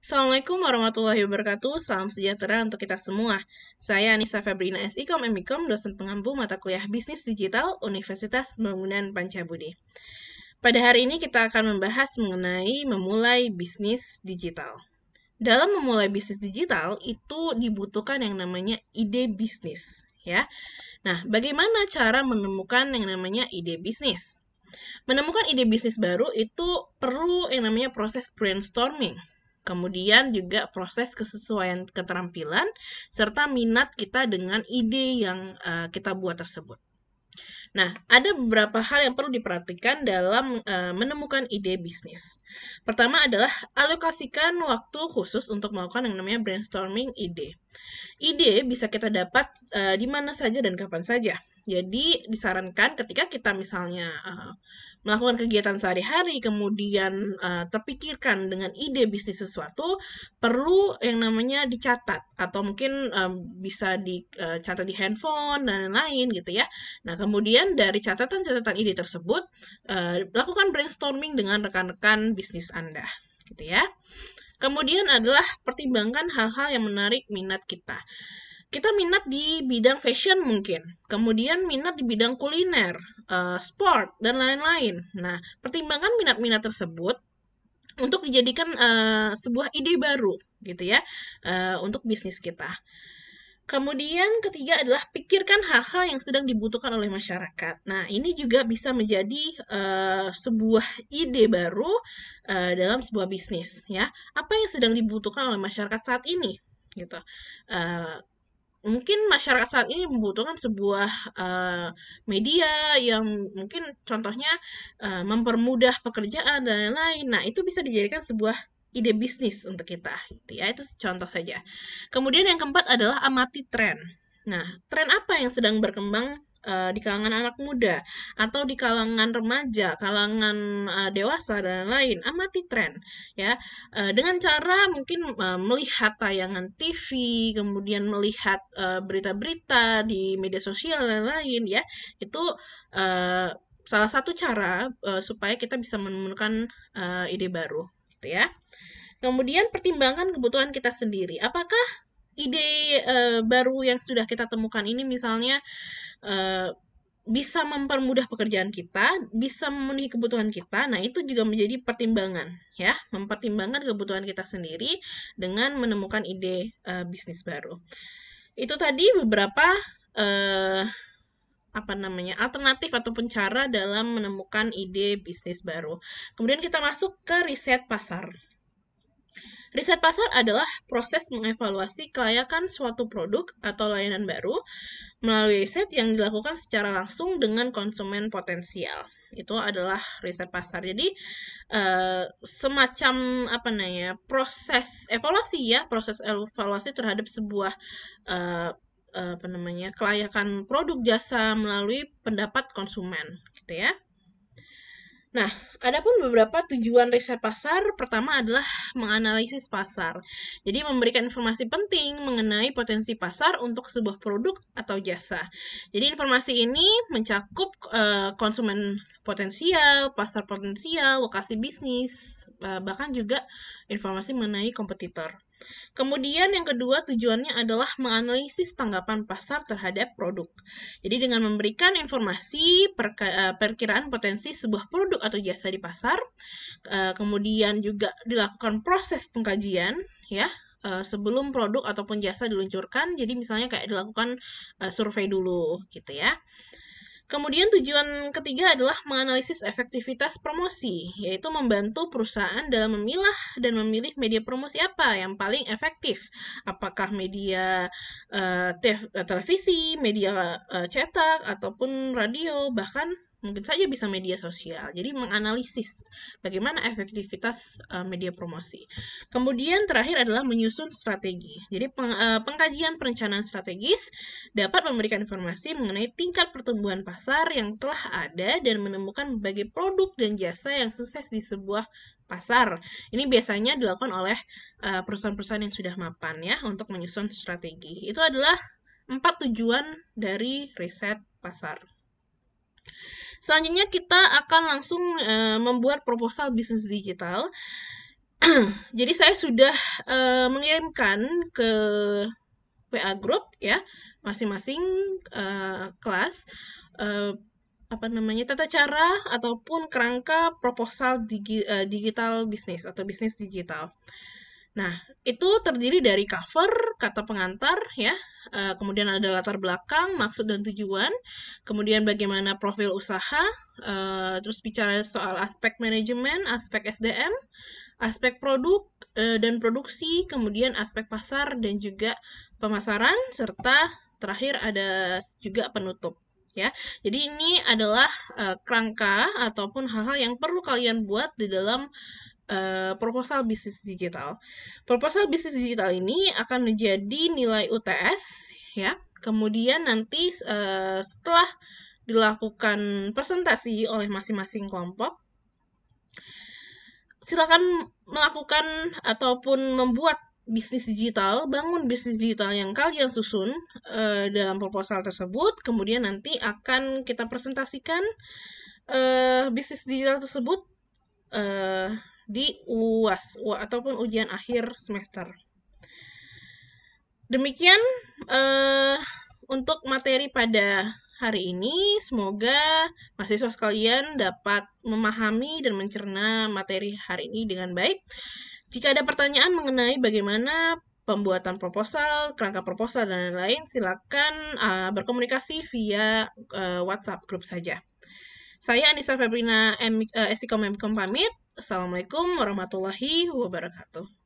Assalamualaikum warahmatullahi wabarakatuh. Salam sejahtera untuk kita semua. Saya Anissa Febrina SIKOM MIKOM, dosen pengampu mata kuliah Bisnis Digital Universitas Pembangunan Pancabudi. Pada hari ini kita akan membahas mengenai memulai bisnis digital. Dalam memulai bisnis digital itu dibutuhkan yang namanya ide bisnis, ya. Nah, bagaimana cara menemukan yang namanya ide bisnis? Menemukan ide bisnis baru itu perlu yang namanya proses brainstorming. Kemudian juga proses kesesuaian keterampilan serta minat kita dengan ide yang kita buat tersebut. Nah, ada beberapa hal yang perlu diperhatikan dalam menemukan ide bisnis. Pertama adalah alokasikan waktu khusus untuk melakukan yang namanya brainstorming ide. Ide bisa kita dapat di mana saja dan kapan saja. Jadi disarankan ketika kita misalnya melakukan kegiatan sehari-hari, kemudian terpikirkan dengan ide bisnis sesuatu, perlu yang namanya dicatat atau mungkin bisa dicatat di handphone dan lain-lain gitu ya. Nah, kemudian dari catatan-catatan ide tersebut, lakukan brainstorming dengan rekan-rekan bisnis Anda, gitu ya. Kemudian adalah pertimbangkan hal-hal yang menarik minat kita. Kita minat di bidang fashion mungkin, kemudian minat di bidang kuliner, sport, dan lain-lain. Nah, pertimbangkan minat-minat tersebut untuk dijadikan sebuah ide baru, gitu ya, untuk bisnis kita. Kemudian ketiga adalah pikirkan hal-hal yang sedang dibutuhkan oleh masyarakat. Nah, ini juga bisa menjadi sebuah ide baru dalam sebuah bisnis, ya. Apa yang sedang dibutuhkan oleh masyarakat saat ini, gitu. Mungkin masyarakat saat ini membutuhkan sebuah media yang mungkin contohnya mempermudah pekerjaan dan lain-lain. Nah, itu bisa dijadikan sebuah ide bisnis untuk kita, gitu ya. Itu contoh saja. Kemudian yang keempat adalah amati tren. Nah, tren apa yang sedang berkembang di kalangan anak muda atau di kalangan remaja, kalangan dewasa dan lain-lain. Amati tren, ya. Dengan cara mungkin melihat tayangan TV, kemudian melihat berita-berita di media sosial dan lain-lain, ya. Itu salah satu cara supaya kita bisa menemukan ide baru, gitu ya. Kemudian pertimbangkan kebutuhan kita sendiri. Apakah ide baru yang sudah kita temukan ini misalnya bisa mempermudah pekerjaan kita, bisa memenuhi kebutuhan kita. Nah, itu juga menjadi pertimbangan, ya, mempertimbangkan kebutuhan kita sendiri dengan menemukan ide bisnis baru. Itu tadi beberapa alternatif ataupun cara dalam menemukan ide bisnis baru. Kemudian kita masuk ke riset pasar. Riset pasar adalah proses mengevaluasi kelayakan suatu produk atau layanan baru melalui riset yang dilakukan secara langsung dengan konsumen potensial. Itu adalah riset pasar. Jadi semacam proses evaluasi ya, proses evaluasi terhadap sebuah kelayakan produk jasa melalui pendapat konsumen, gitu ya. Nah, adapun beberapa tujuan riset pasar, pertama adalah menganalisis pasar. Jadi memberikan informasi penting mengenai potensi pasar untuk sebuah produk atau jasa. Jadi informasi ini mencakup konsumen potensial, pasar potensial, lokasi bisnis, bahkan juga informasi mengenai kompetitor. Kemudian yang kedua tujuannya adalah menganalisis tanggapan pasar terhadap produk. Jadi dengan memberikan informasi perkiraan potensi sebuah produk atau jasa di pasar, kemudian juga dilakukan proses pengkajian, ya, sebelum produk ataupun jasa diluncurkan. Jadi misalnya kayak dilakukan survei dulu, gitu ya. Kemudian tujuan ketiga adalah menganalisis efektivitas promosi, yaitu membantu perusahaan dalam memilah dan memilih media promosi apa yang paling efektif. Apakah media televisi, media cetak, ataupun radio, bahkan mungkin saja bisa media sosial. Jadi menganalisis bagaimana efektivitas media promosi. Kemudian terakhir adalah menyusun strategi. Jadi pengkajian perencanaan strategis dapat memberikan informasi mengenai tingkat pertumbuhan pasar yang telah ada dan menemukan berbagai produk dan jasa yang sukses di sebuah pasar. Ini biasanya dilakukan oleh perusahaan-perusahaan yang sudah mapan ya untuk menyusun strategi. Itu adalah 4 tujuan dari riset pasar. Selanjutnya kita akan langsung membuat proposal bisnis digital. Jadi saya sudah mengirimkan ke WA group ya masing-masing kelas apa namanya tata cara ataupun kerangka proposal digital bisnis atau bisnis digital. Nah, itu terdiri dari cover, kata pengantar, ya, kemudian ada latar belakang, maksud dan tujuan, kemudian bagaimana profil usaha, terus bicara soal aspek manajemen, aspek SDM, aspek produk dan produksi, kemudian aspek pasar dan juga pemasaran, serta terakhir ada juga penutup. Ya, jadi ini adalah kerangka ataupun hal-hal yang perlu kalian buat di dalam proposal bisnis digital. Proposal bisnis digital ini akan menjadi nilai UTS ya. Kemudian nanti setelah dilakukan presentasi oleh masing-masing kelompok, silakan melakukan ataupun membuat bisnis digital, bangun bisnis digital yang kalian susun dalam proposal tersebut. Kemudian nanti akan kita presentasikan bisnis digital tersebut di UAS ataupun ujian akhir semester. Demikian untuk materi pada hari ini. Semoga mahasiswa sekalian dapat memahami dan mencerna materi hari ini dengan baik. Jika ada pertanyaan mengenai bagaimana pembuatan proposal, kerangka proposal, dan lain-lain, silakan berkomunikasi via WhatsApp grup saja. Saya Anissa Febrina, Esikom pamit. Assalamualaikum warahmatullahi wabarakatuh.